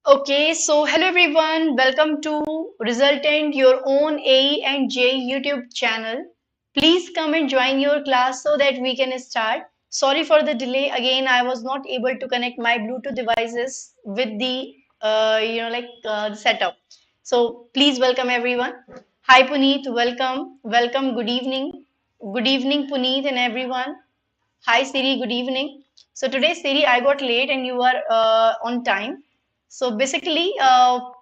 Okay, so hello everyone, welcome to Resultant, your own A and J YouTube channel. Please come and join your class so that we can start. Sorry for the delay. Again, I was not able to connect my Bluetooth devices with the setup. So please welcome everyone. Hi Puneet, welcome. Good evening Puneet and everyone. Hi Siri, good evening. So today, Siri, I got late and you are on time. So basically,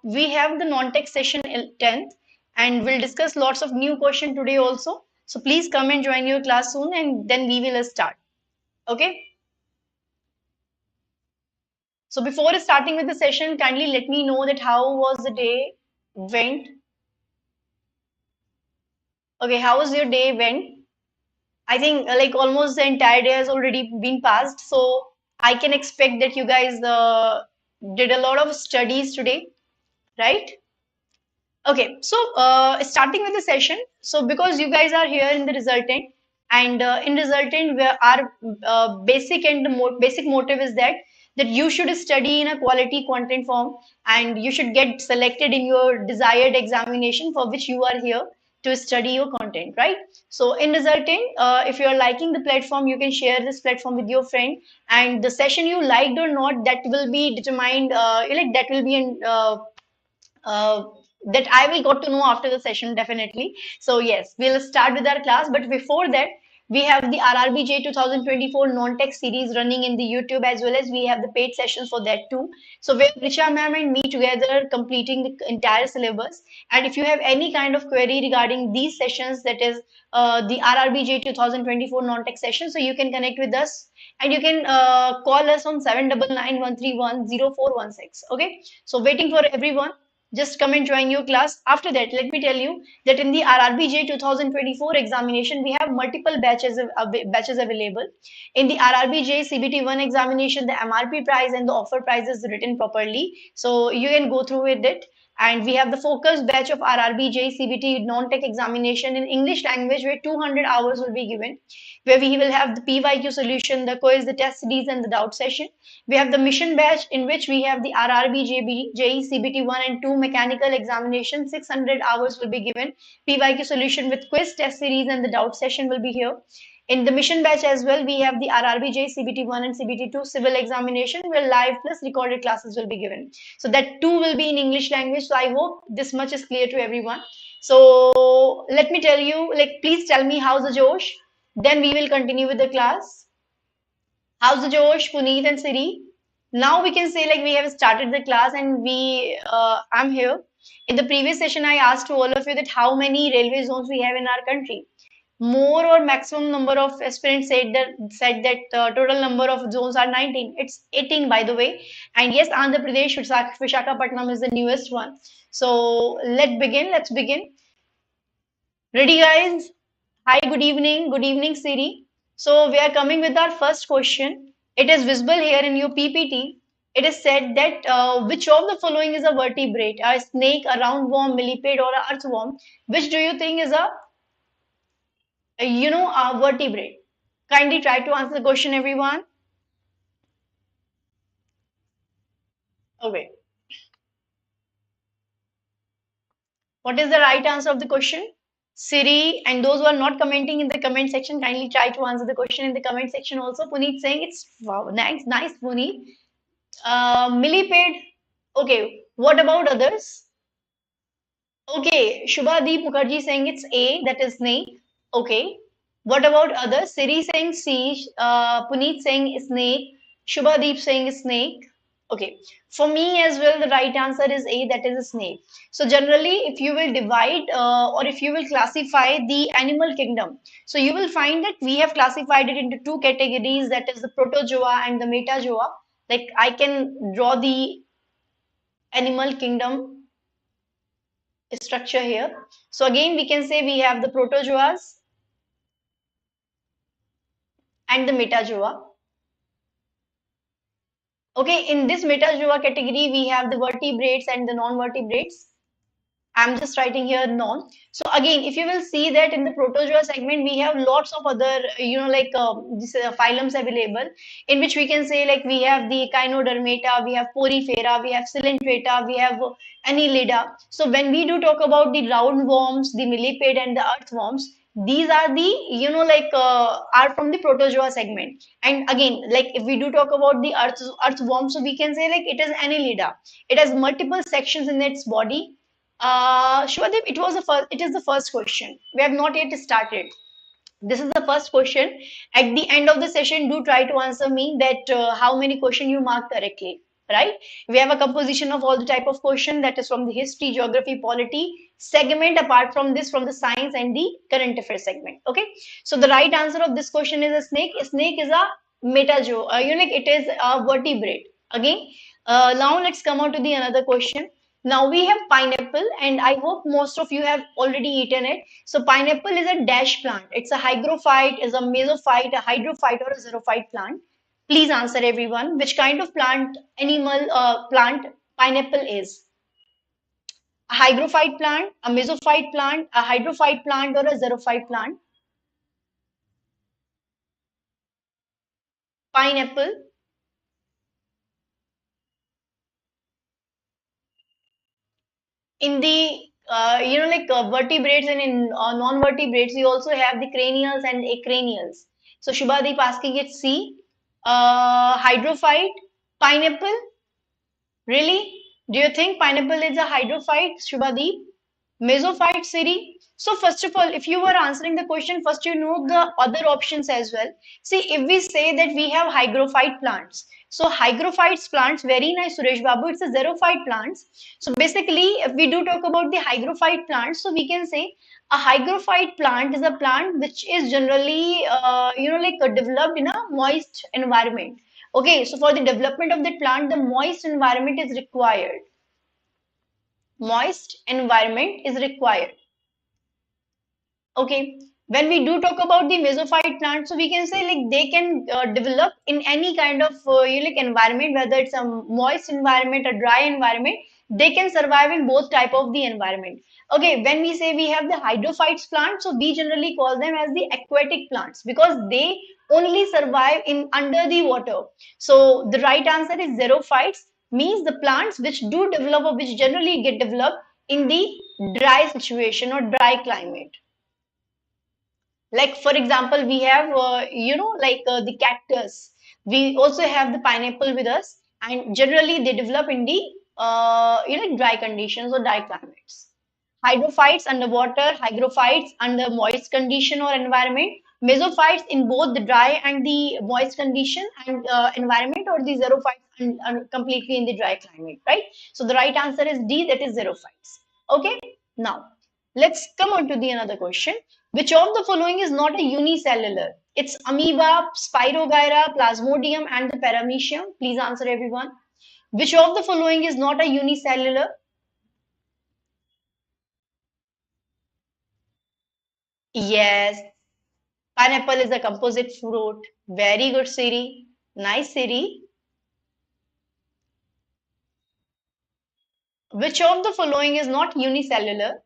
we have the non-tech session 10th and we'll discuss lots of new question today also. So please come and join your class soon and then we will start. Okay. So before starting with the session, kindly let me know that how was the day went. Okay, how was your day went? I think like almost the entire day has already been passed, so I can expect that you guys did a lot of studies today, right? Okay, so starting with the session. So because you guys are here in the resultant, and in resultant, where our basic and the basic motive is that you should study in a quality content form, and you should get selected in your desired examination for which you are here to study your content, right? So in resultant, if you are liking the platform, you can share this platform with your friend, and the session you liked or not, that will be determined. Like that will be in. Uh, that I will got to know after the session definitely. So yes, we'll start with our class. But before that, we have the RRB JE 2024 non-tech series running in the YouTube, as well as we have the paid sessions for that too. So where Richa ma'am and me together completing the entire syllabus. And if you have any kind of query regarding these sessions, that is the RRB JE 2024 non-tech session, so you can connect with us and you can call us on 7991310416. Okay, so waiting for everyone, just come and join your class. After that, let me tell you that in the RRBJ 2024 examination, we have multiple batches available. In the RRBJ CBT 1 examination, the MRP price and the offer price is written properly. So you can go through with it. And we have the focus batch of RRBJ CBT non-tech examination in English language where 200 hours will be given, where we will have the PYQ solution, the quiz, the test series, and the doubt session. We have the mission batch in which we have the RRB, JE, CBT 1 and 2 mechanical examination. 600 hours will be given. PYQ solution with quiz, test series, and the doubt session will be here. In the mission batch as well, we have the RRBJ, CBT 1 and CBT 2 civil examination where live plus recorded classes will be given. So that too will be in English language. So I hope this much is clear to everyone. So let me tell you, like, please tell me how's the Josh. Then we will continue with the class. How's the Josh, Puneet, and Siri? Now we can say like we have started the class and I'm here. In the previous session, I asked to all of you that how many railway zones we have in our country. More or maximum number of aspirants said that total number of zones are 19. It's 18 by the way. And yes, Andhra Pradesh, Visakhapatnam is the newest one. So let's begin. Let's begin. Ready, guys? Hi, good evening. Good evening, Siri. So we are coming with our first question. It is visible here in your PPT. It is said that which of the following is a vertebrate? A snake, a roundworm, millipede, or a earthworm? Which do you think is a vertebrate? Kindly try to answer the question, everyone. Okay. What is the right answer of the question? Siri, and those who are not commenting in the comment section, kindly try to answer the question in the comment section also. Puneet saying it's wow, nice, Puneet. Millipede. Okay, what about others? Okay, Shubhadeep Mukherjee saying it's A, that is snake. Okay, what about others? Siri saying C, Puneet saying snake, Shubhadeep saying snake. Okay, for me as well, the right answer is A, that is a snake. So generally, if you will divide or if you will classify the animal kingdom, so you will find that we have classified it into two categories, that is the protozoa and the metazoa. Like I can draw the animal kingdom structure here. So again, we can say we have the protozoas and the metazoa. Okay, in this metazoa category, we have the vertebrates and the non-vertebrates. I'm just writing here non. So again, if you will see that in the protozoa segment, we have lots of other, this phylums available, in which we can say like we have the Echinodermata, we have Porifera, we have Coelenterata, we have Annelida. So when we do talk about the roundworms, the millipede, and the earthworms, these are the, are from the protozoa segment. And again, like if we do talk about the earthworm, so we can say like it is Annelida. It has multiple sections in its body. Shubhadeep, it is the first question. We have not yet started. This is the first question. At the end of the session, do try to answer me that how many question you marked correctly, right? We have a composition of all the type of question, that is from the history, geography, polity segment. Apart from this, from the science and the current affairs segment. Okay. So the right answer of this question is a snake. A snake is a it is a vertebrate. Again, now let's come on to the another question. Now we have pineapple, and I hope most of you have already eaten it. So pineapple is a dash plant. It's a hygrophyte, is a mesophyte, a hydrophyte, or a xerophyte plant. Please answer everyone. Which kind of plant pineapple is? A hygrophyte plant, a mesophyte plant, a hydrophyte plant, or a xerophyte plant? Pineapple. In the vertebrates and in non-vertebrates, we also have the cranials and acranials. So Shubhadeep asking it C. Hydrophyte, pineapple. Really? Do you think pineapple is a hydrophyte, Shubhadeep? Mesophyte, Siri? So first of all, if you were answering the question, first you know the other options as well. See, if we say that we have hygrophyte plants, so hygrophytes plants, very nice, Suresh Babu, it's a xerophyte plants. So basically, if we do talk about the hygrophyte plants, so we can say a hygrophyte plant is a plant which is generally, developed in a moist environment. Okay, so for the development of the plant, the moist environment is required. Moist environment is required. Okay, when we do talk about the mesophyte plants, so we can say like they can develop in any kind of environment, whether it's a moist environment, a dry environment. They can survive in both type of the environment. Okay, when we say we have the hydrophytes plants, so we generally call them as the aquatic plants because they only survive in under the water. So the right answer is xerophytes, means the plants which do develop or which generally get developed in the dry situation or dry climate. Like for example, we have the cactus. We also have the pineapple with us, and generally they develop in the dry conditions or dry climates. Hydrophytes underwater, hygrophytes under moist condition or environment, mesophytes in both the dry and the moist condition and environment, or the xerophytes completely in the dry climate, right? So the right answer is D, that is xerophytes. Okay, now let's come on to the another question. Which of the following is not a unicellular? It's amoeba, spirogyra, plasmodium, and the paramecium. Please answer everyone. Which of the following is not a unicellular? Yes, pineapple is a composite fruit. Very good, Siri. Nice, Siri. Which of the following is not unicellular?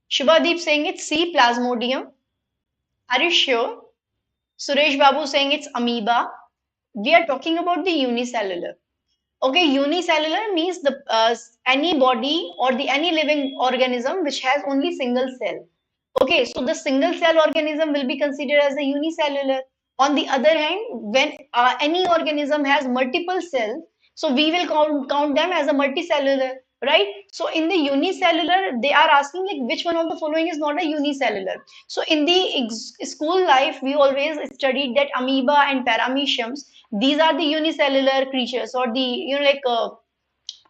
Shubhadeep saying it's C, plasmodium. Are you sure? Suresh Babu saying it's amoeba. We are talking about the unicellular. Okay, unicellular means the any body or the any living organism which has only single cell. Okay, so the single cell organism will be considered as a unicellular. On the other hand, when any organism has multiple cells, so we will count them as a multicellular, right? So in the unicellular, they are asking like which one of the following is not a unicellular. So in the school life, we always studied that amoeba and parameciums, these are the unicellular creatures or the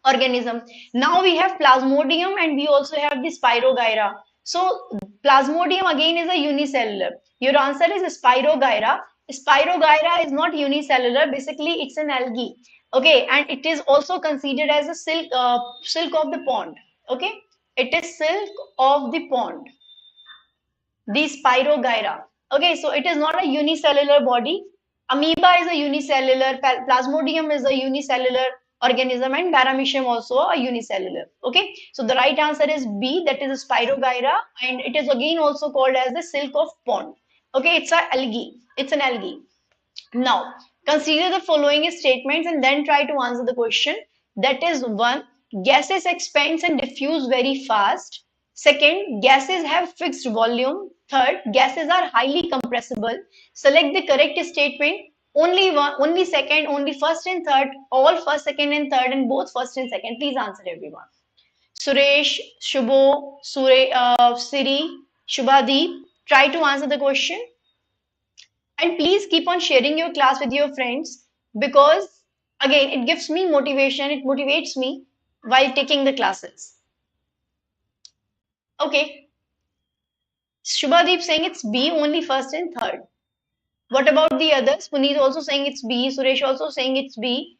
organism. Now we have plasmodium and we also have the spirogyra. So plasmodium again is a unicellular. Your answer is spirogyra. Spirogyra is not unicellular. Basically, it's an algae. Okay, and it is also considered as a silk of the pond. Okay, it is silk of the pond. The spirogyra. Okay, so it is not a unicellular body. Amoeba is a unicellular. Plasmodium is a unicellular. organism, and paramecium also a unicellular. Okay, so the right answer is B, that is Spirogyra, and it is again also called as the silk of pond. Okay, it's a algae. It's an algae. Now, consider the following statements and then try to answer the question. That is one, gases expand and diffuse very fast. Second, gases have fixed volume. Third, gases are highly compressible. Select the correct statement. Only one, only second, only first and third, all first, second, and third, and both first and second. Please answer everyone. Suresh, Shubho, Siri, Shubhadeep, try to answer the question. And please keep on sharing your class with your friends because, again, it gives me motivation, it motivates me while taking the classes. Okay, Shubhadeep saying it's B, only first and third. What about the others? Puneet also saying it's B. Suresh also saying it's B.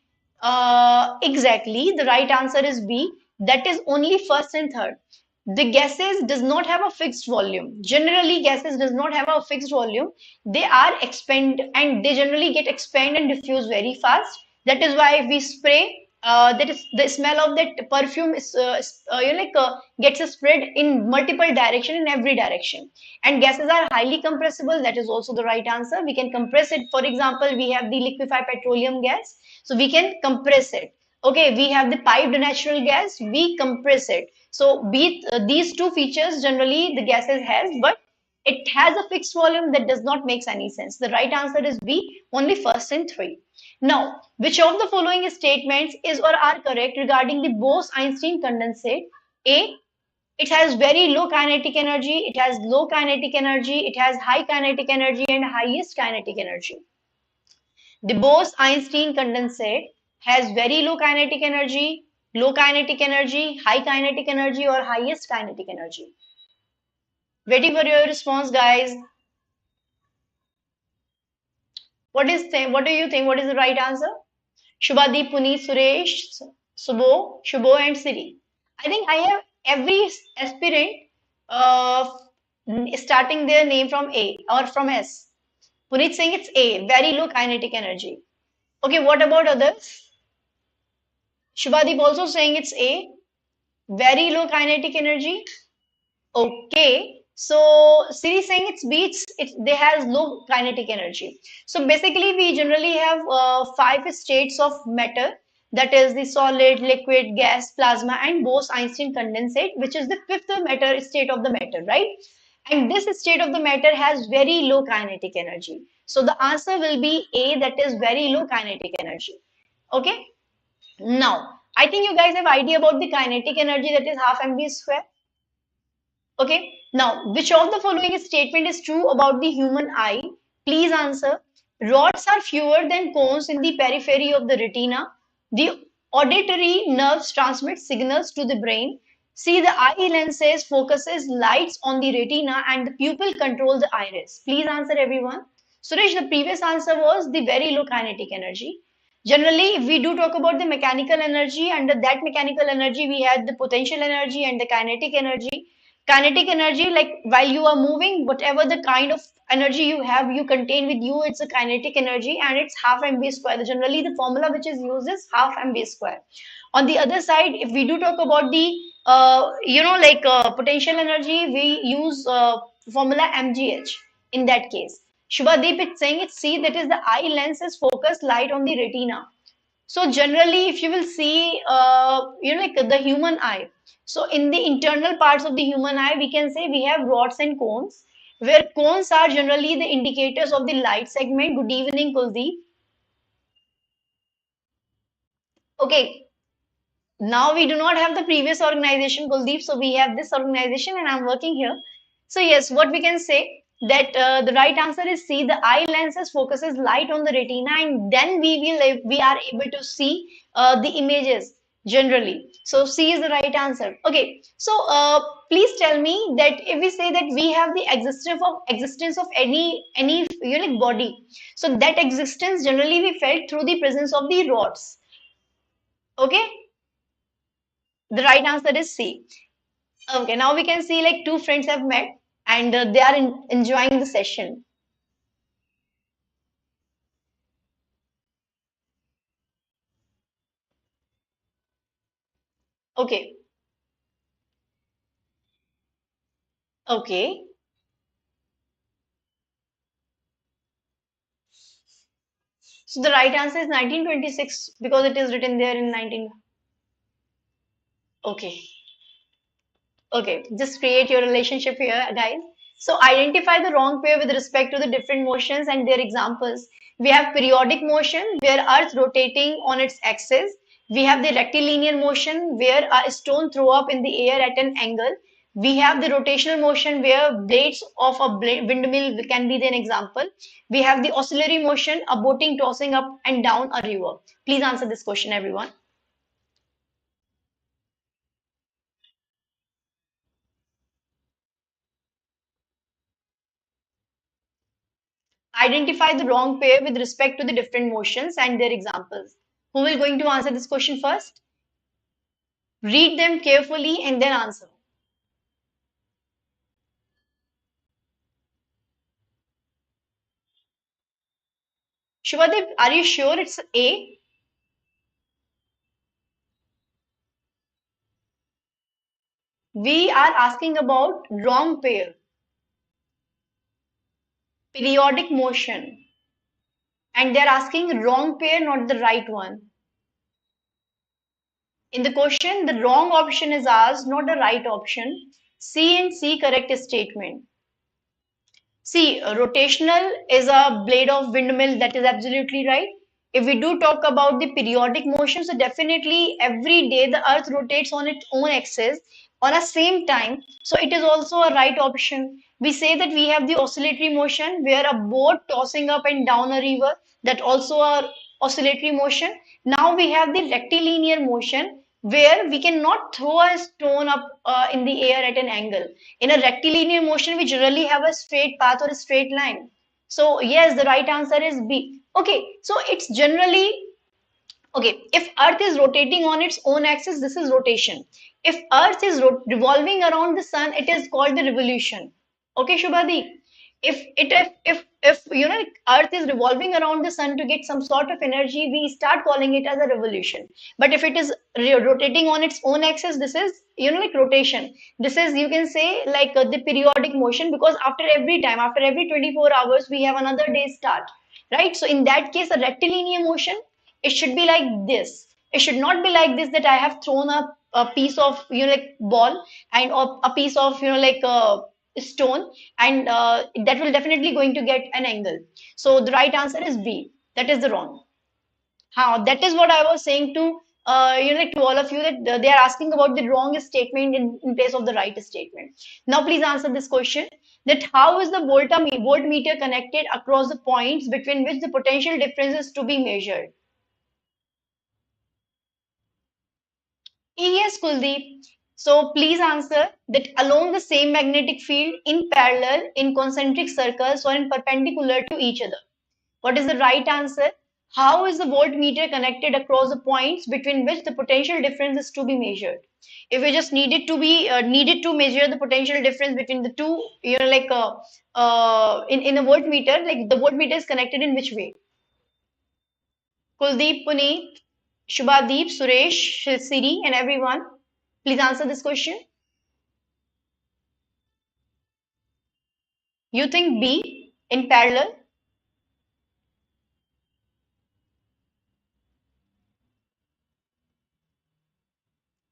Exactly. The right answer is B. That is only first and third. The gases does not have a fixed volume. Generally, gases does not have a fixed volume. They are expand and they generally get expand and diffuse very fast. That is why if we spray, that is the smell of that perfume is gets spread in multiple direction in every direction. And gases are highly compressible. That is also the right answer. We can compress it. For example, we have the liquefied petroleum gas, so we can compress it. Okay, we have the piped natural gas, we compress it. So these two features generally the gases has, but it has a fixed volume that does not make any sense. The right answer is B, only first and three. Now, which of the following statements is or are correct regarding the Bose-Einstein condensate? A, it has very low kinetic energy, it has low kinetic energy, it has high kinetic energy, and highest kinetic energy. The Bose-Einstein condensate has very low kinetic energy, high kinetic energy, or highest kinetic energy. Waiting for your response, guys. What do you think? What is the right answer? Shubhadeep, Puneet, Suresh, Shubho, and Siri. I think I have every aspirant uh, starting their name from A or from S. Puneet saying it's A, very low kinetic energy. Okay, what about others? Shubhadeep also saying it's A, very low kinetic energy. Okay, so Siri saying it's B, they has low kinetic energy. So basically, we generally have five states of matter. That is the solid, liquid, gas, plasma, and Bose-Einstein condensate, which is the fifth matter state of the matter, right? And this state of the matter has very low kinetic energy. So the answer will be A, that is very low kinetic energy. Okay. Now, I think you guys have idea about the kinetic energy, that is half mv square. Okay. Now, which of the following statement is true about the human eye? Please answer. Rods are fewer than cones in the periphery of the retina. The auditory nerves transmit signals to the brain. See, the eye lenses focuses lights on the retina and the pupil controls the iris. Please answer everyone. Suresh, the previous answer was the very low kinetic energy. Generally, if we do talk about the mechanical energy, under that mechanical energy, we have the potential energy and the kinetic energy. Kinetic energy, like while you are moving, whatever the kind of energy you have, you contain with you, it's a kinetic energy and it's half mv square. Generally, the formula which is used is half mv square. On the other side, if we do talk about the, potential energy, we use formula mgh in that case. Shubhadeep is saying it's C, that is the eye lens is focused light on the retina. So generally, if you will see, like the human eye. So in the internal parts of the human eye, we can say we have rods and cones, where cones are generally the indicators of the light segment. Good evening, Kuldeep. Okay, now we do not have the previous organization, Kuldeep, so we have this organization and I'm working here. So yes, what we can say that the right answer is C. The eye lenses focuses light on the retina and then we are able to see the images generally. So C is the right answer. Okay, so please tell me that if we say that we have the existence of any unique body, so that existence generally we felt through the presence of the rods. Okay, the right answer is C. Okay, now we can see like two friends have met and they are enjoying the session. Okay. Okay. So the right answer is 1926 because it is written there in 19. Okay. Okay, just create your relationship here, guys. So identify the wrong pair with respect to the different motions and their examples. We have periodic motion where Earth rotating on its axis. We have the rectilinear motion where a stone throw up in the air at an angle. We have the rotational motion where blades of a windmill can be an example. We have the oscillatory motion, a boating tossing up and down a river. Please answer this question, everyone. Identify the wrong pair with respect to the different motions and their examples. Who will going to answer this question first? Read them carefully and then answer. Shubhadev, are you sure it's A? We are asking about wrong pair, periodic motion, and they're asking wrong pair, not the right one. In the question, the wrong option is asked, not the right option. C and C correct statement. See, rotational is a blade of windmill. That is absolutely right. If we do talk about the periodic motion, so definitely every day the Earth rotates on its own axis on a same time. So it is also a right option. We say that we have the oscillatory motion where a boat tossing up and down a river. That also a oscillatory motion. Now we have the rectilinear motion where we cannot throw a stone up in the air at an angle. In a rectilinear motion, we generally have a straight path or a straight line. So yes, the right answer is B. Okay, so it's generally okay. If Earth is rotating on its own axis, this is rotation. If Earth is revolving around the sun, it is called the revolution. Okay, Shubhadi. If you know Earth is revolving around the sun to get some sort of energy, we start calling it as a revolution. But if it is rotating on its own axis, this is like rotation. This is you can say like the periodic motion because after every time, after every 24 hours, we have another day start, right? So in that case, a rectilinear motion, it should be like this. It should not be like this that I have thrown a piece of like ball and or a piece of like stone and that will definitely going to get an angle. So the right answer is B. That is the wrong. How that is what I was saying to like to all of you that they are asking about the wrong statement in place of the right statement. Now please answer this question that how is the voltmeter connected across the points between which the potential difference is to be measured? Yes, Kuldeep. So please answer that along the same magnetic field in parallel, in concentric circles, or in perpendicular to each other. What is the right answer? How is the voltmeter connected across the points between which the potential difference is to be measured? If we just needed to measure the potential difference between the two, like in a voltmeter, like the voltmeter is connected in which way? Kuldeep, Puneet, Shubhadeep, Suresh, Siri, and everyone. Please answer this question. You think B in parallel?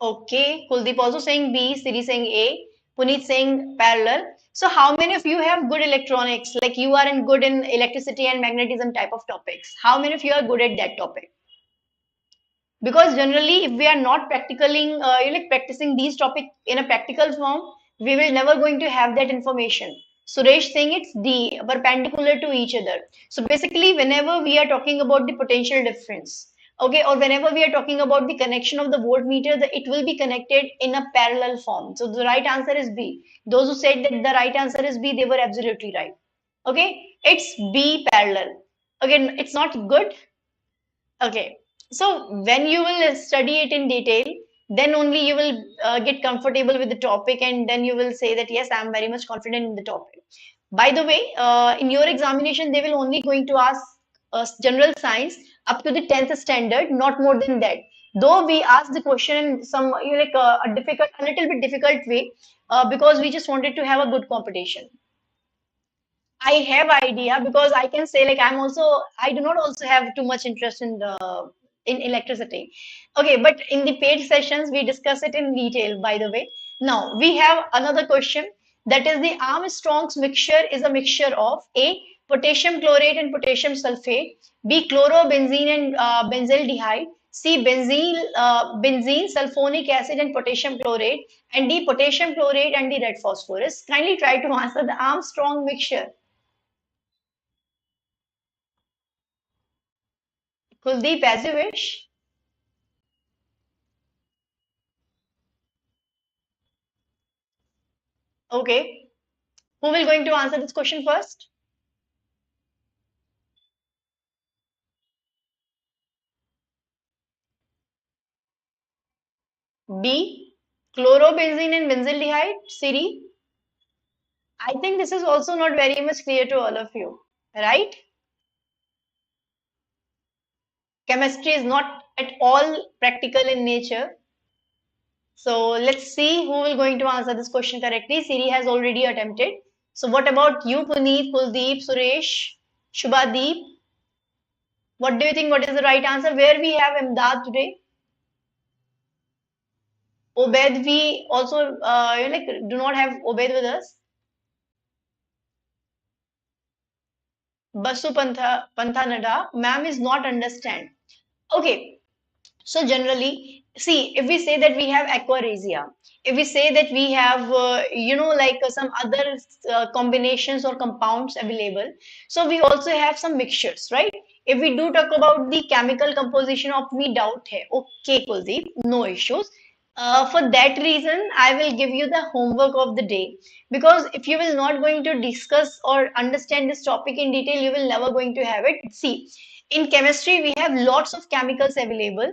Okay. Kuldeep also saying B, Siri saying A, Puneet saying parallel. So how many of you have good electronics? Like you are in good in electricity and magnetism type of topics. How many of you are good at that topic? Because generally if we are not practicing like practicing these topics in a practical form, we will never going to have that information. Suresh saying it's D, perpendicular to each other. So basically whenever we are talking about the potential difference, okay, or whenever we are talking about the connection of the voltmeter, it will be connected in a parallel form. So the right answer is B. Those who said that the right answer is B, they were absolutely right. Okay, it's B, parallel. Again, it's not good. Okay, so when you will study it in detail, then only you will get comfortable with the topic, and then you will say that yes, I am very much confident in the topic. By the way, in your examination, they will only going to ask general science. up to the 10th standard, not more than that. Though we asked the question in some a difficult, a little bit difficult way, because we just wanted to have a good competition. I have idea because I can say like I do not also have too much interest in the in electricity. Okay, but in the paid sessions we discuss it in detail, by the way. Now we have another question, that is the Armstrong's mixture is a mixture of A, potassium chlorate and potassium sulfate, B, chlorobenzene and benzaldehyde, C, benzene, sulfonic acid and potassium chlorate, and D, potassium chlorate and the red phosphorus. Kindly try to answer the Armstrong mixture. Kuldeep, as you wish. Okay. Who will going to answer this question first? B. Chlorobenzene and benzaldehyde. Siri. I think this is also not very much clear to all of you, right? Chemistry is not at all practical in nature. So let's see who will going to answer this question correctly. Siri has already attempted. So what about you, Puneet, Kuldeep, Suresh, Shubhadeep? What do you think? What is the right answer? Where we have Imdad today? Obed, we also do not have Obed with us. Basu Panthanada, ma'am is not understand. Okay, so generally, see, if we say that we have aquaresia, if we say that we have, some other combinations or compounds available, so we also have some mixtures, right? If we do talk about the chemical composition of me doubt hai. Okay, Kuldeep, no issues. For that reason, I will give you the homework of the day, because if you will not going to discuss or understand this topic in detail, you will never going to have it. See, in chemistry, we have lots of chemicals available.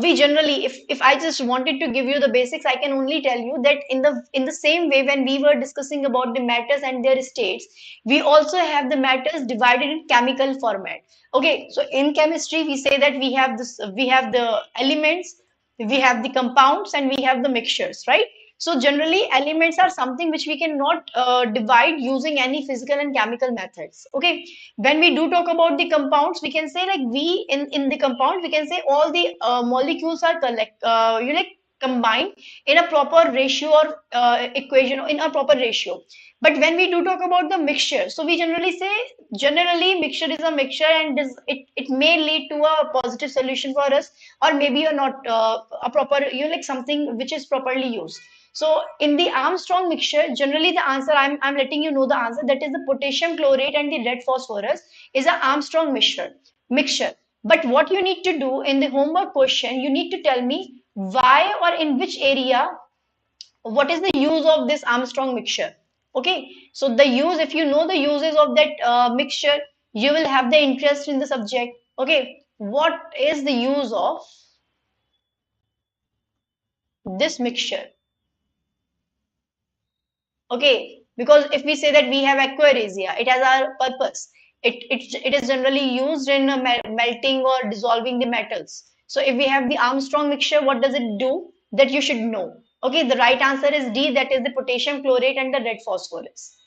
We generally, if I just wanted to give you the basics, I can only tell you that in the same way when we were discussing about the matters and their states, we also have the matters divided in chemical format. Okay, so in chemistry, we say that we have the elements, we have the compounds, and we have the mixtures, right? So generally elements are something which we cannot divide using any physical and chemical methods. Okay, when we do talk about the compounds, we can say like we in the compound we can say all the molecules are combined in a proper ratio or equation, in a proper ratio. But when we do talk about the mixture, so we generally say generally mixture is a mixture, and it may lead to a positive solution for us, or maybe you're not a proper, like something which is properly used. So in the Armstrong mixture, generally the answer, I'm letting you know the answer, that is the potassium chlorate and the red phosphorus is a Armstrong mixture. But what you need to do in the homework question, you need to tell me why or in which area, what is the use of this Armstrong mixture. Okay, so the use, if you know the uses of that mixture, you will have the interest in the subject. Okay, what is the use of this mixture? Okay, because if we say that we have aquaresia, it has our purpose. It is generally used in melting or dissolving the metals. So if we have the Armstrong mixture, what does it do? That you should know. Okay, the right answer is D, that is the potassium chlorate and the red phosphorus.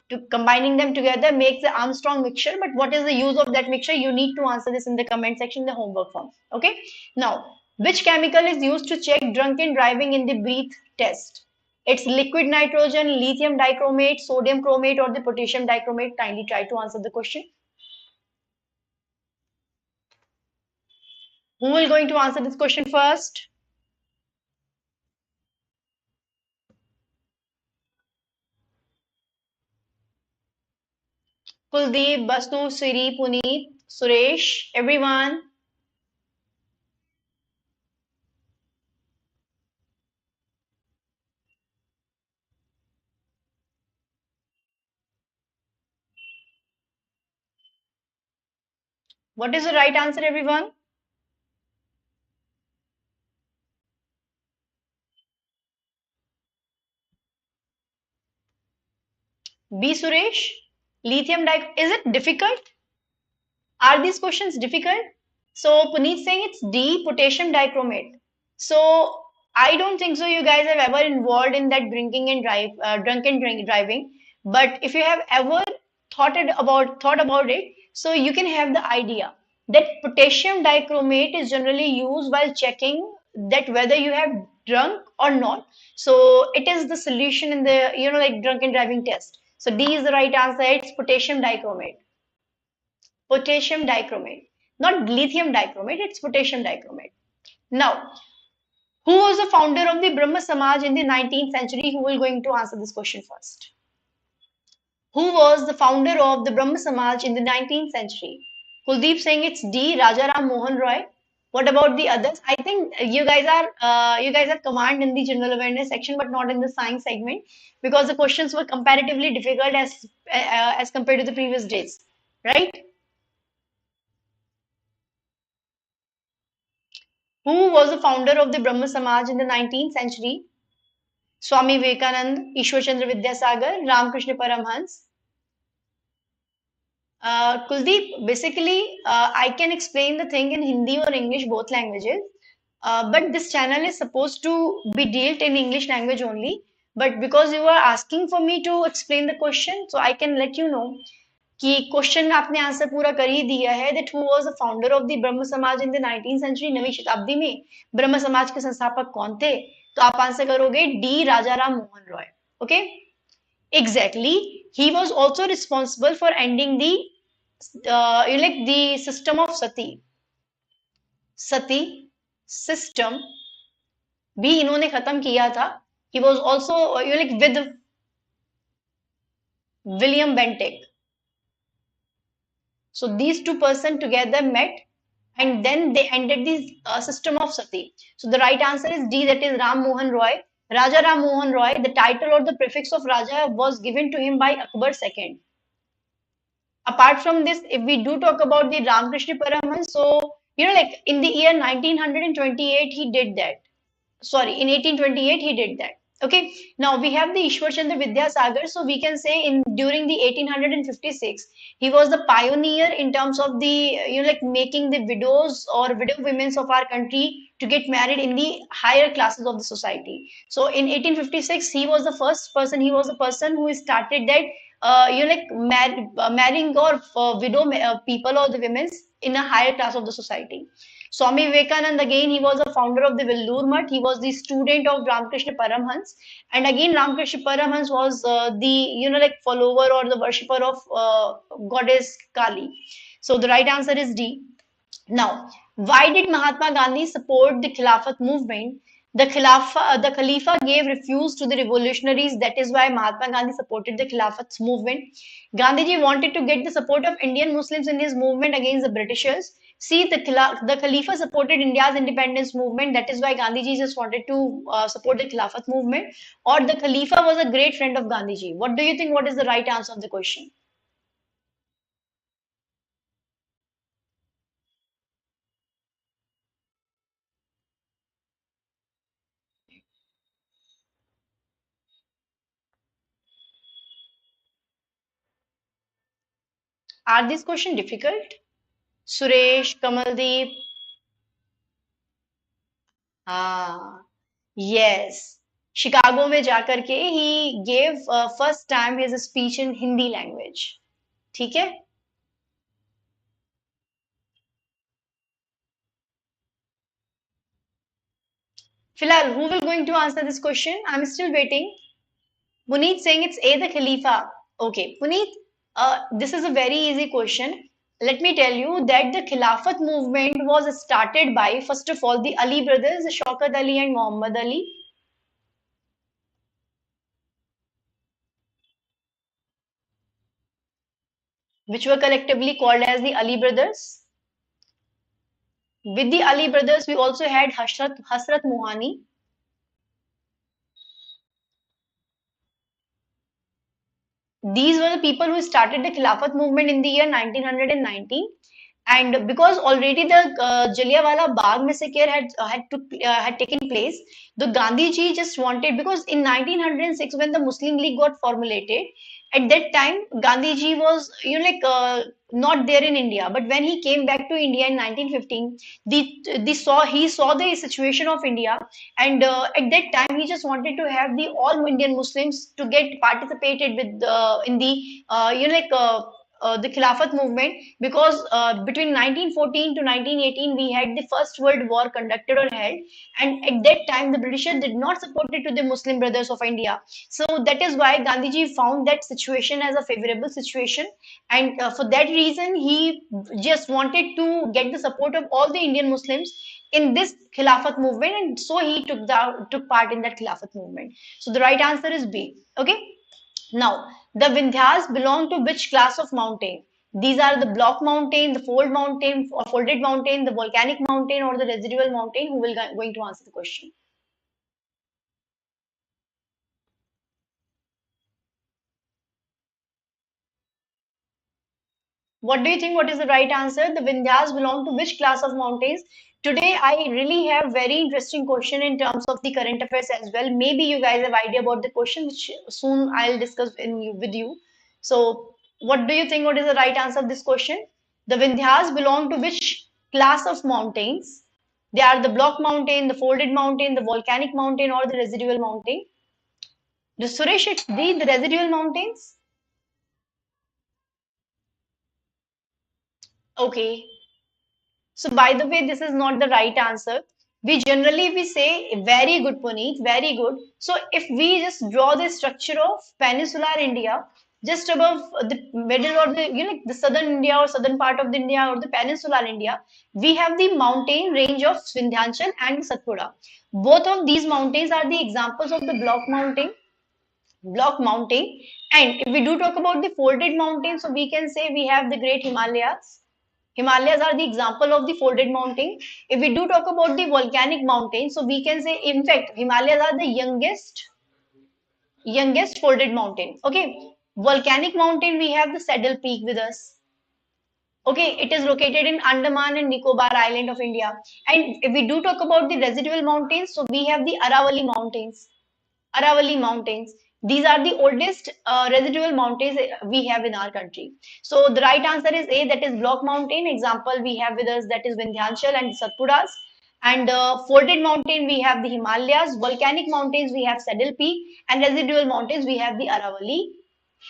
To combining them together makes the Armstrong mixture. But what is the use of that mixture? You need to answer this in the comment section, the homework form. Okay. Now, which chemical is used to check drunken driving in the breath test? It's liquid nitrogen, lithium dichromate, sodium chromate, or the potassium dichromate. Kindly try to answer the question. Who will going to answer this question first? Kuldeep, Bastu, Siri, Puneet, Suresh, everyone. What is the right answer, everyone? B. Suresh. Lithium dichromate. Is it difficult? Are these questions difficult? So Puneet saying it's D, potassium dichromate. So I don't think so. You guys have ever involved in that drinking and drunken driving. But if you have ever thought about it, so you can have the idea that potassium dichromate is generally used while checking that whether you have drunk or not. So it is the solution in the like drunken driving test. So D is the right answer. It's potassium dichromate. Potassium dichromate, not lithium dichromate, it's potassium dichromate. Now, who was the founder of the Brahma Samaj in the 19th century? Who will going to answer this question first? Who was the founder of the Brahma Samaj in the 19th century? Kuldeep saying it's D. Rajaram Mohan Roy. What about the others? I think you guys are command in the general awareness section, but not in the science segment because the questions were comparatively difficult as compared to the previous days, right? Who was the founder of the Brahma Samaj in the 19th century? Swami Vivekanand, Ishwar Chandra Vidyasagar, Ramakrishna Paramhans. Kuldeep, basically, I can explain the thing in Hindi or English, both languages. But this channel is supposed to be dealt in English language only. But because you are asking for me to explain the question, so I can let you know कि question में आपने answer पूरा कर ही दिया है that who was the founder of the ब्रह्म समाज in the 19th century नवीं शताब्दी में ब्रह्म समाज के संस्थापक कौन थे तो आप आंसर करोगे D Rajaram Mohan Roy okay exactly he was also responsible for ending the like the system of Sati system भी इन्होंने खत्म किया था he was also like with William Bentinck. So these two persons together met and then they ended the system of sati. So the right answer is D, that is Ram Mohan Roy. Raja Ram Mohan Roy, the title or the prefix of Raja was given to him by Akbar II. Apart from this, if we do talk about the Ramakrishna Paramhans, so like in the year 1928, he did that. Sorry, in 1828 he did that. Okay, now we have the Ishwar Chandra Vidyasagar. So we can say in during the 1856 he was the pioneer in terms of the like making the widows or widow women of our country to get married in the higher classes of the society. So in 1856 he was the first person. He was the person who started that like marrying or widow people or the women in a higher class of the society. Swami Vivekanand, again, he was a founder of the Vellore Mutt. He was the student of Ramakrishna Paramhans. And again, Ramakrishna Paramhans was the, like follower or the worshipper of goddess Kali. So the right answer is D. Now, why did Mahatma Gandhi support the Khilafat movement? The Khalifa gave refuge to the revolutionaries. That is why Mahatma Gandhi supported the Khilafat movement. Gandhiji wanted to get the support of Indian Muslims in his movement against the Britishers. See, the Khalifa supported India's independence movement. That is why Gandhiji just wanted to support the Khilafat movement. Or the Khalifa was a great friend of Gandhiji. What do you think? What is the right answer of the question? Are these questions difficult? Suresh, Kamaldeep. हाँ, yes. Chicago में जाकर के he gave first time his speech in Hindi language. ठीक है? फिलहाल, who will going to answer this question? I'm still waiting. Puneet saying it's A, the Khalifa. Okay, Puneet, this is a very easy question. Let me tell you that the Khilafat movement was started by, first of all, the Ali brothers, Shaukat Ali and Muhammad Ali, which were collectively called as the Ali brothers. With the Ali brothers, we also had Hasrat Mohani. These were the people who started the Khilafat movement in the year 1919. And because already the Jallianwala Bagh massacre had taken place, the Gandhi ji just wanted, because in 1906 when the Muslim League got formulated, at that time Gandhi ji was not there in India. But when he came back to India in 1915, he saw the situation of India, and at that time he just wanted to have the all Indian Muslims to get participated with in the the Khilafat movement, because between 1914 to 1918 we had the First World War conducted or held, and at that time the Britishers did not support it to the Muslim brothers of India. So that is why Gandhiji found that situation as a favorable situation, and for that reason he just wanted to get the support of all the Indian Muslims in this Khilafat movement, and so he took part in that Khilafat movement. So the right answer is B. Okay. Now, the Vindhyas belong to which class of mountain? These are the block mountain, the folded mountain, the volcanic mountain, or the residual mountain. Who will going to answer the question? What do you think? What is the right answer? The Vindhyas belong to which class of mountains? Today, I really have very interesting question in terms of the current affairs as well. Maybe you guys have idea about the question, which soon I'll discuss with you. So, what do you think? What is the right answer of this question? The Vindhyas belong to which class of mountains? They are the block mountain, the folded mountain, the volcanic mountain, or the residual mountain. The Suresh, it's the residual mountains. Okay. So by the way, this is not the right answer. We say very good, Puneet, very good. So if we just draw the structure of peninsular India, just above the middle or the the southern India or southern part of the India or the peninsular India, we have the mountain range of Vindhyachal and Satpura. Both of these mountains are the examples of the block mountain. And if we do talk about the folded mountain, so we can say we have the Great Himalayas. Himalayas are the example of the folded mountain. If we do talk about the volcanic mountain, so we can say, in fact, Himalayas are the youngest folded mountain. Okay, volcanic mountain, we have the Saddle Peak with us. Okay, it is located in Andaman and Nicobar Island of India. And if we do talk about the residual mountains, so we have the Aravalli Mountains. Aravalli Mountains. These are the oldest residual mountains we have in our country. So the right answer is A, that is Block Mountain. Example we have with us, that is Vindhyachal and Satpuras. And folded mountain we have the Himalayas. Volcanic mountains we have Saddle Peak, and residual mountains we have the Aravalli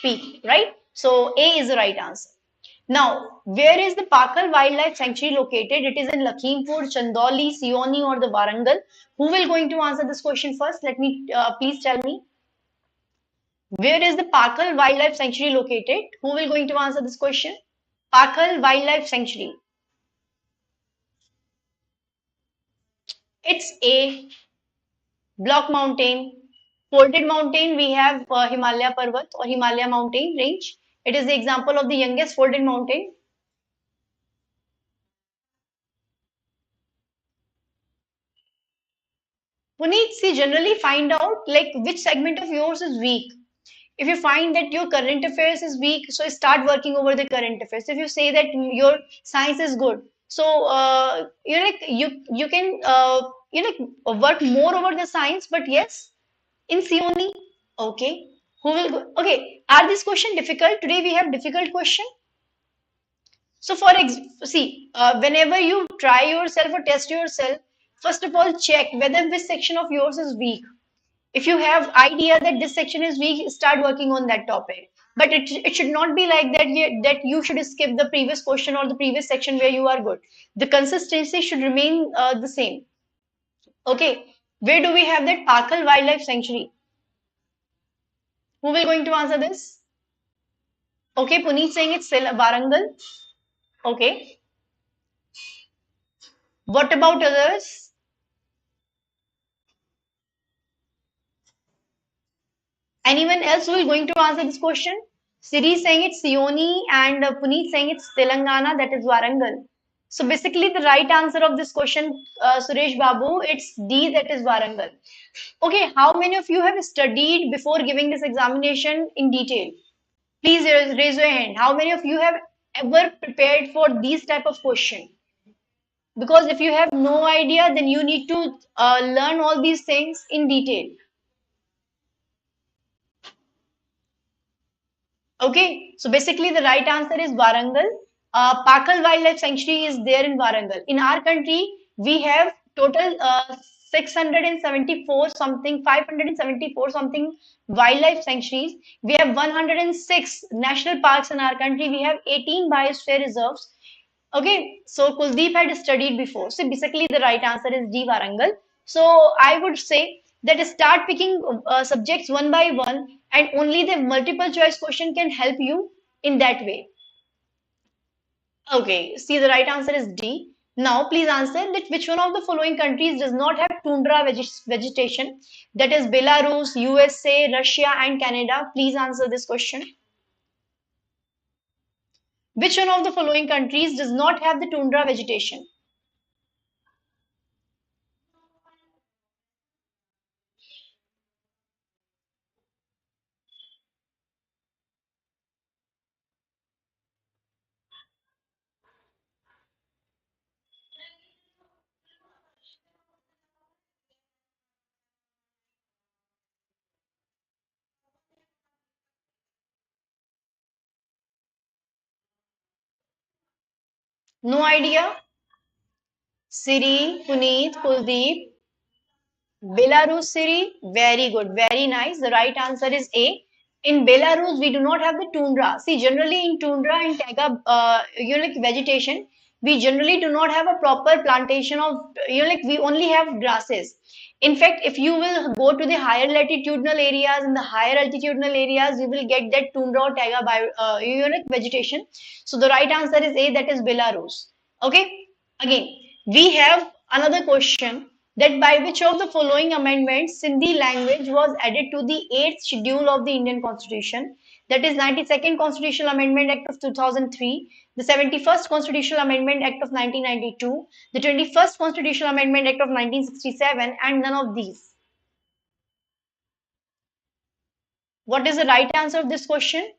Peak. Right? So A is the right answer. Now, where is the Pakal Wildlife Sanctuary located? It is in Lakhimpur, Chandoli, Sioni, or the Warangal. Who will going to answer this question first? Let me please tell me. Where is the Pakal Wildlife Sanctuary located? Who will going to answer this question? Pakal Wildlife Sanctuary. It's A, Block Mountain. Folded mountain, we have Himalaya Parvat or Himalaya mountain range. It is the example of the youngest folded mountain. Puneet, see, generally find out like which segment of yours is weak. If you find that your current affairs is weak, so start working over the current affairs. If you say that your science is good, so you can work more over the science. But yes, in CONE, okay. Who will go? Okay, are this question difficult? Today we have difficult question. So whenever you try yourself or test yourself, first of all check whether this section of yours is weak. If you have idea that this section is weak, start working on that topic. But it should not be like that that you should skip the previous question or the previous section where you are good. The consistency should remain the same. Okay, where do we have that Pakal Wildlife Sanctuary? Who will going to answer this? Okay, Puneet saying it's still Warangal. Okay, what about others? Anyone else who is going to answer this question? Siri saying it's Sioni, and Puneet saying it's Telangana, that is Warangal. So basically, the right answer of this question, Suresh Babu, it's D, that is Warangal. Okay, how many of you have studied before giving this examination in detail? Please raise your hand. How many of you have ever prepared for these type of question? Because if you have no idea, then you need to learn all these things in detail. Okay, so basically the right answer is Warangal. Pakal Wildlife Sanctuary is there in Warangal. In our country, we have total 674 something, 574 something wildlife sanctuaries. We have 106 national parks in our country. We have 18 biosphere reserves. Okay, so Kuldeep had studied before. So basically, the right answer is D, Warangal. So I would say that start picking subjects one by one, and only the multiple choice question can help you in that way. Okay, see the right answer is D. Now please answer that which one of the following countries does not have tundra vegetation? That is Belarus, USA, Russia and Canada. Please answer this question. Which one of the following countries does not have the tundra vegetation? No idea? Siri, Puneet, Kuldeep. Belarus, Siri, very good, very nice. The right answer is A. In Belarus, we do not have the tundra. See, generally in tundra and taiga, like vegetation, we generally do not have a proper plantation of, like we only have grasses. In fact, if you will go to the higher latitudinal areas and the higher altitudinal areas, you will get that tundra or taiga like vegetation. So the right answer is A, that is Belarus. Okay, again, we have another question that by which of the following amendments Sindhi language was added to the 8th schedule of the Indian Constitution, that is 92nd Constitutional Amendment Act of 2003, the 71st Constitutional Amendment Act of 1992, the 21st Constitutional Amendment Act of 1967, and none of these. What is the right answer of this question?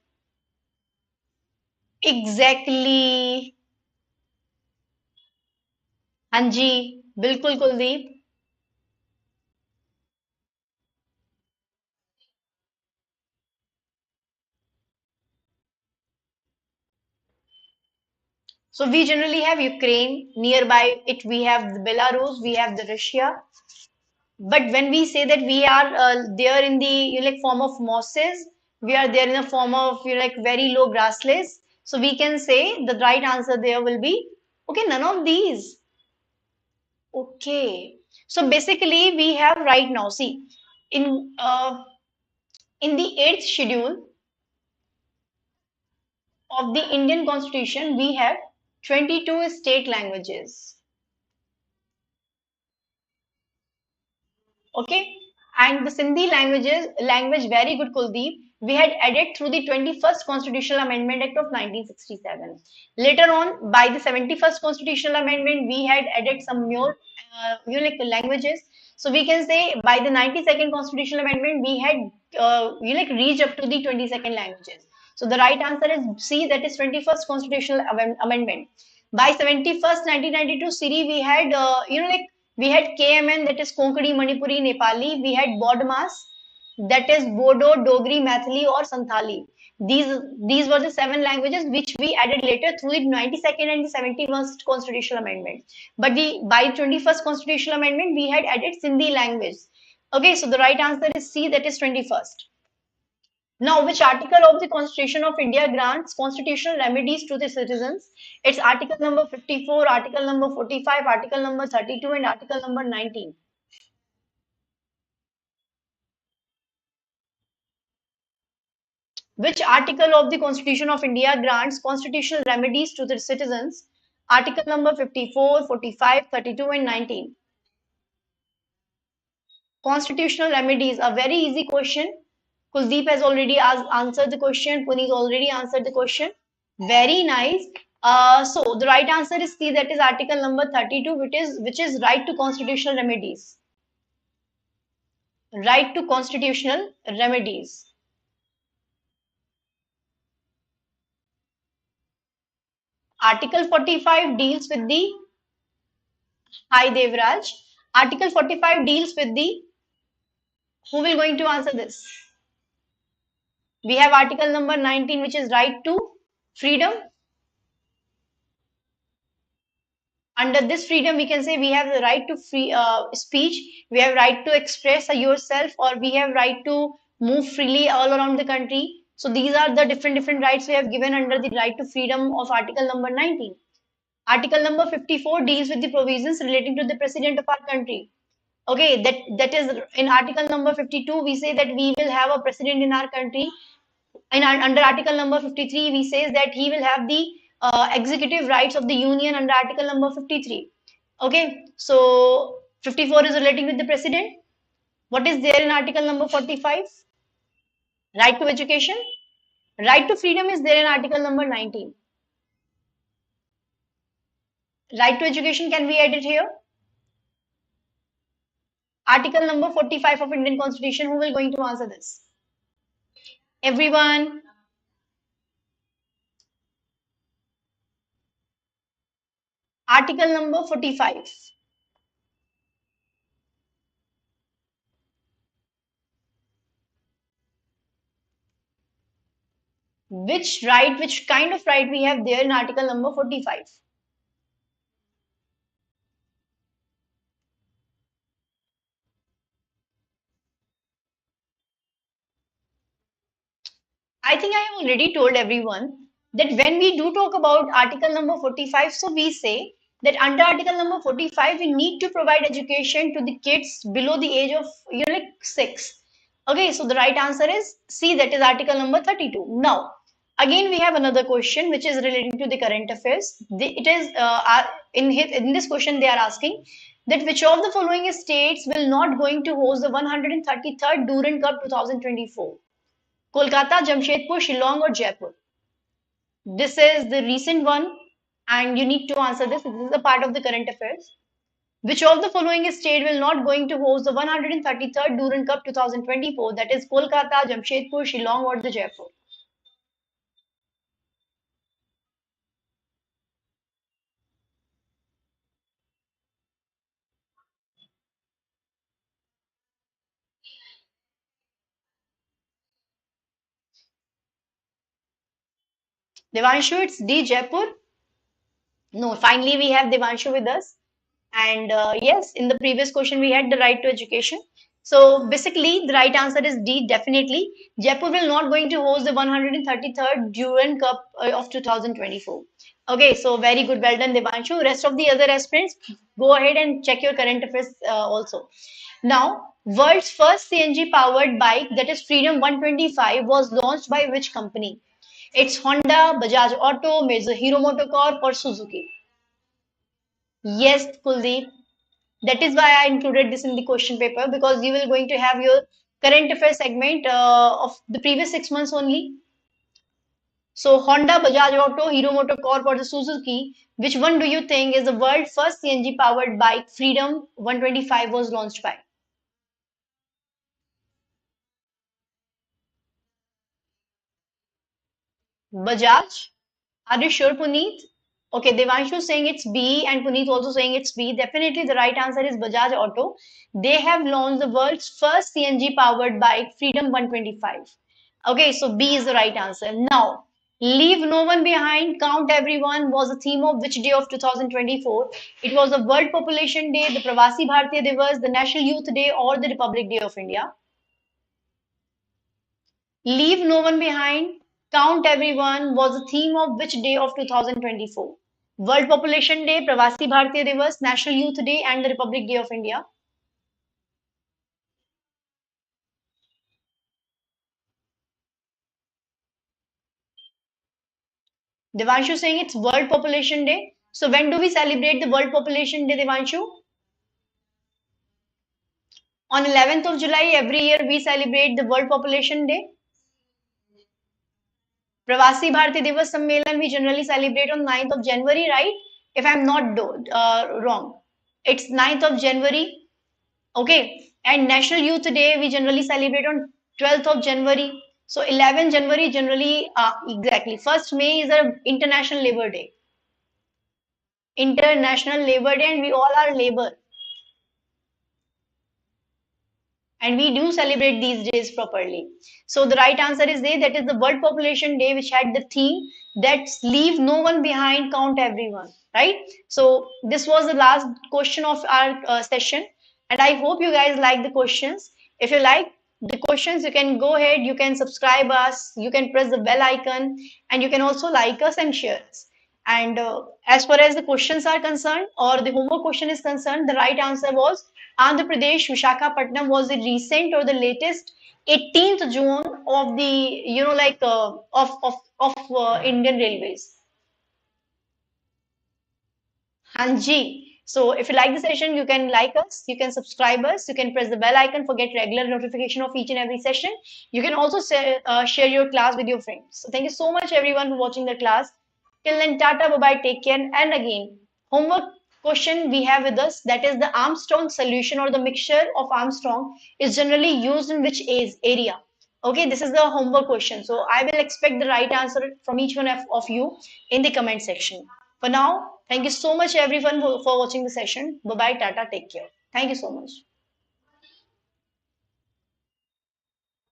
Exactly. Hanji, bilkul Kuldeep. So we generally have Ukraine, nearby it we have the Belarus, we have the Russia. But when we say that we are there in the like form of mosses, we are there in a form of like very low grasslands. So we can say the right answer there will be okay. None of these. Okay. So basically, we have right now. See, in uh, in the eighth schedule of the Indian Constitution, we have 22 state languages. Okay, and the language very good Kuldeep. We had added through the 21st Constitutional Amendment Act of 1967. Later on, by the 71st Constitutional Amendment, we had added some more unique languages. So we can say by the 92nd Constitutional Amendment, we had reached up to the 22nd languages. So the right answer is C, that is 21st Constitutional Amendment. By 71st, 1992, Siri, we had we had KMN, that is Konkani, Manipuri, Nepali. We had Bodmas, that is Bodo, Dogri, Mathili, or Santhali. These were the seven languages which we added later through the 92nd and the 71st Constitutional Amendment. But by 21st Constitutional Amendment, we had added Sindhi language. Okay, so the right answer is C, that is 21st. Now, which article of the Constitution of India grants constitutional remedies to the citizens? It's article number 54, article number 45, article number 32, and article number 19. Which article of the Constitution of India grants constitutional remedies to the citizens? Article number 54, 45, 32, and 19. Constitutional remedies, a very easy question. Kuldeep has already answered the question. Puneet already answered the question. Very nice. So the right answer is C, that is article number 32, which is right to constitutional remedies. Right to constitutional remedies. Article 45 deals with the Hi Devraj. Article 45 deals with the who will going to answer this? We have article number 19, which is right to freedom. Under this freedom, we can say we have the right to free speech, we have right to express yourself, or we have right to move freely all around the country. So these are the different rights we have given under the right to freedom of article number 19. Article number 54 deals with the provisions relating to the president of our country. Okay, that is in article number 52. We say that we will have a president in our country. And under article number 53, we says that he will have the executive rights of the union under article number 53. Okay, so 54 is relating with the president. What is there in article number 45? Right to education. Right to freedom is there in article number 19. Right to education can be added here. Article number 45 of Indian Constitution. Who will going to answer this? Everyone. Article number 45. Which kind of right we have there in article number 45? I think I have already told everyone that when we do talk about article number 45, so we say that under article number 45, we need to provide education to the kids below the age of, like 6. Okay, so the right answer is C, that is article number 32. Now, again, we have another question which is relating to the current affairs. It is in this question they are asking that which of the following states will not going to host the 133rd Durand Cup 2024? Kolkata, Jamshedpur, Shillong, or Jaipur? This is the recent one, and you need to answer this. This is a part of the current affairs. Which of the following state will not going to host the 133rd Durand Cup 2024? That is Kolkata, Jamshedpur, Shillong, or the Jaipur? Devanshu, it's D, Jaipur. No, finally we have Devanshu with us. And yes, in the previous question, we had the right to education. So basically, the right answer is D, definitely. Jaipur will not going to host the 133rd Durand Cup of 2024. Okay, so very good. Well done, Devanshu. Rest of the other aspirants, go ahead and check your current affairs also. Now, world's first CNG powered bike, that is Freedom 125, was launched by which company? It's Honda, Bajaj Auto, Hero Motocorp, or Suzuki. Yes, Kuldeep. That is why I included this in the question paper, because you will going to have your current affairs segment of the previous 6 months only. So Honda, Bajaj Auto, Hero Motocorp, or the Suzuki, which one do you think is the world's first CNG powered bike Freedom 125 was launched by? Bajaj? Are you sure, Puneet? Okay, Devanshu saying it's B and Puneet also saying it's B. Definitely the right answer is Bajaj Auto. They have launched the world's first CNG powered bike, Freedom 125. Okay, so B is the right answer. Now, leave no one behind, count everyone was the theme of which day of 2024? It was the World Population Day, the Pravasi Bharatiya Divas, the National Youth Day, or the Republic Day of India. Leave no one behind, count everyone was the theme of which day of 2024? World Population Day, Pravasi Bharatiya Divas, National Youth Day, and the Republic Day of India. Devanshu saying it's World Population Day. So when do we celebrate the World Population Day, Devanshu? On 11th of July every year we celebrate the World Population Day. Pravasi Bharatiya Divas Sammelan we generally celebrate on 9th of January, right? If I'm not wrong. It's 9th of January. Okay. And National Youth Day we generally celebrate on 12th of January. So 11th January generally, exactly. 1st May is a International Labor Day. International Labor Day, and we all are labor. And we do celebrate these days properly. So the right answer is A, that is the World Population Day, which had the theme That's leave no one behind, count everyone, right? So this was the last question of our session, and I hope you guys like the questions. If you like the questions, you can go ahead, you can subscribe us, you can press the bell icon, and you can also like us and share us. And as far as the questions are concerned, or the homework question is concerned, the right answer was Andhra Pradesh, Vishakhapatnam was the recent or the latest 18th June of the, like Indian Railways. Hanji. So if you like the session, you can like us, you can subscribe us, you can press the bell icon for get regular notification of each and every session. You can also share your class with your friends. So thank you so much everyone for watching the class. Till then, tata, bye bye, take care. And again, homework question we have with us, that is the Armstrong solution or the mixture of Armstrong is generally used in which area? Okay, this is the homework question. So I will expect the right answer from each one of you in the comment section. For now, thank you so much everyone for watching the session. Bye bye, tata, take care. Thank you so much.